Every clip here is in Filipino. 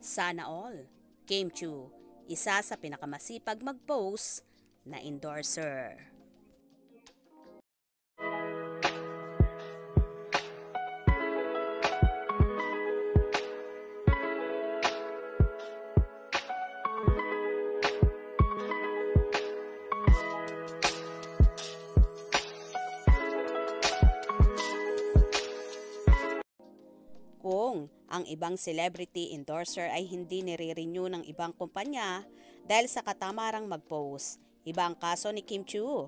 Sana all. Kim Chu, isa sa pinakamasipag mag-post na endorser. Kung ang ibang celebrity endorser ay hindi nire-renew ng ibang kumpanya dahil sa katamarang mag-post, iba ang kaso ni Kim Chu.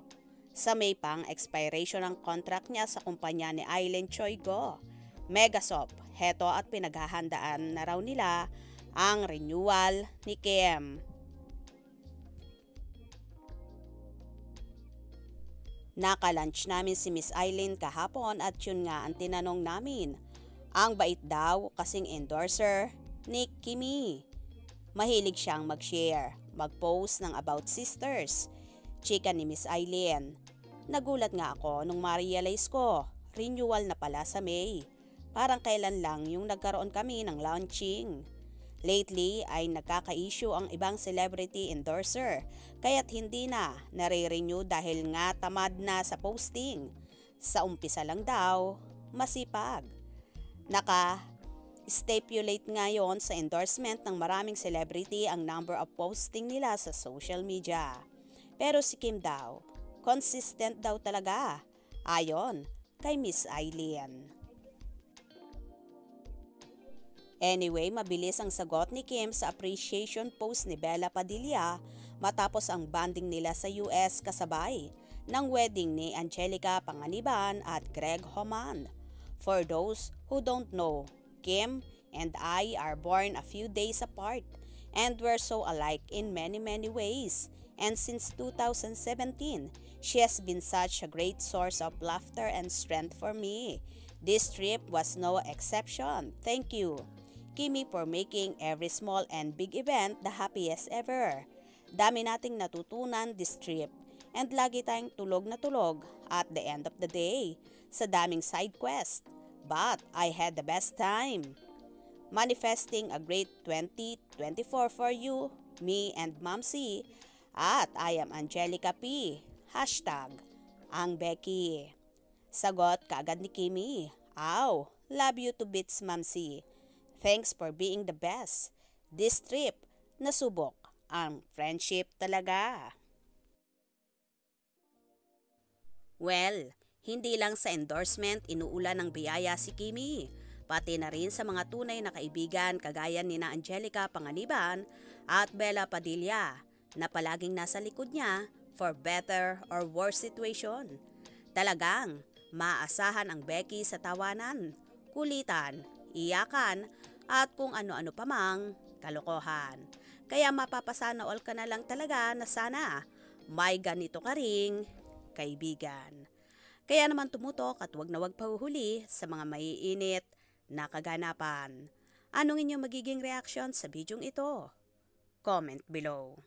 Sa May pang expiration ng contract niya sa kumpanya ni Island Choi Go, Megasop, heto at pinaghahandaan na raw nila ang renewal ni Kim. Naka-lunch namin si Miss Eileen kahapon at yun nga ang tinanong namin. Ang bait daw kasing endorser ni Kimi. Mahilig siyang mag-share, mag-post ng about sisters. Chika ni Miss Eileen. Nagulat nga ako nung ma-realize ko, renewal na pala sa May. Parang kailan lang yung nagkaroon kami ng launching. Lately ay nagkaka-issue ang ibang celebrity endorser kaya't hindi na nare-renew dahil nga tamad na sa posting. Sa umpisa lang daw, masipag. Naka-stipulate ngayon sa endorsement ng maraming celebrity ang number of posting nila sa social media. Pero si Kim daw, consistent daw talaga, ayon kay Miss Eileen. Anyway, mabilis ang sagot ni Kim sa appreciation post ni Bella Padilla matapos ang bonding nila sa US kasabay ng wedding ni Angelica Panganiban at Greg Homan. For those who don't know, Kim and I are born a few days apart and we're so alike in many ways. And since 2017, she has been such a great source of laughter and strength for me. This trip was no exception. Thank you, Kimi, for making every small and big event the happiest ever. Dami nating natutunan this trip and lagi tayong tulog na tulog at the end of the day sa daming side quest. But I had the best time. Manifesting a great 2024 for you, me and Momsy. At I am Angelica P. #ang Becky. Sagot kaagad ni Kimi. Aw, love you to bits, Momsy. Thanks for being the best. This trip, nasubok ang friendship talaga. Well, hindi lang sa endorsement inuulan ng biyaya si Kimi, pati na rin sa mga tunay na kaibigan kagaya ni na Angelica Panganiban at Bella Padilla na palaging nasa likod niya for better or worse situation. Talagang maasahan ang Becky sa tawanan, kulitan, iyakan at kung ano-ano pa mang kalokohan. Kaya mapapasana all ka na lang talaga na sana may ganito ka ring kaibigan. Kaya naman tumutok at wag na wag pahuhuli sa mga maiinit na kaganapan. Anong inyong magiging reaction sa bidyong ito? Comment below.